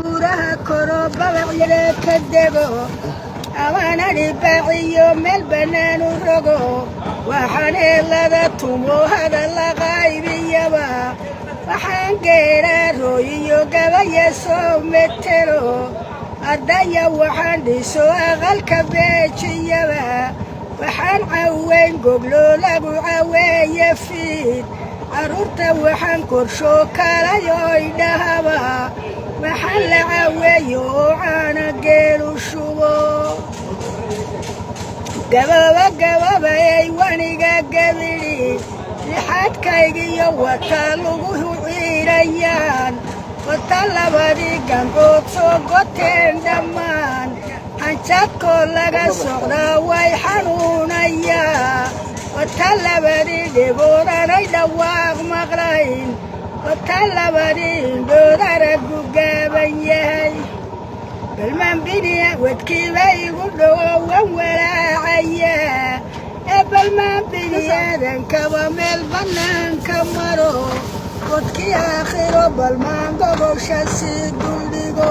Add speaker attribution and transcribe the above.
Speaker 1: buraha koro babacyada ka dego awaanani baaciyo meel bannaan u rogo waxaan eelada tumo hadalla qaybiyaba waxaan geeraa rooyiyo gabaya soo metelo ardaya waxaan dhiso aqalka beejiyaba waxaan caweyn goglo lagu caweeye fiid carruurta waxaan korshoo kalayoy dhahaba waxaan la caweeyo oo caana geelu shubo gababayay waniga gabidhi lixaadkaygiyo wata lagu ciirayaan wata labadii gamcood soo goteen dhammaan hanjadkoo laga socdaa way xanuunayaa wata labadii dhigood anay dhawaaq maqlayn wata labadii indhood araggu gaaban yahay balmaan biniya wadkiiba igu dhowo wan walaacayaa ee balmaan biniyadankaba meel bannaanka maro wadkii aakhiro balmaan gogosha sii duldhigo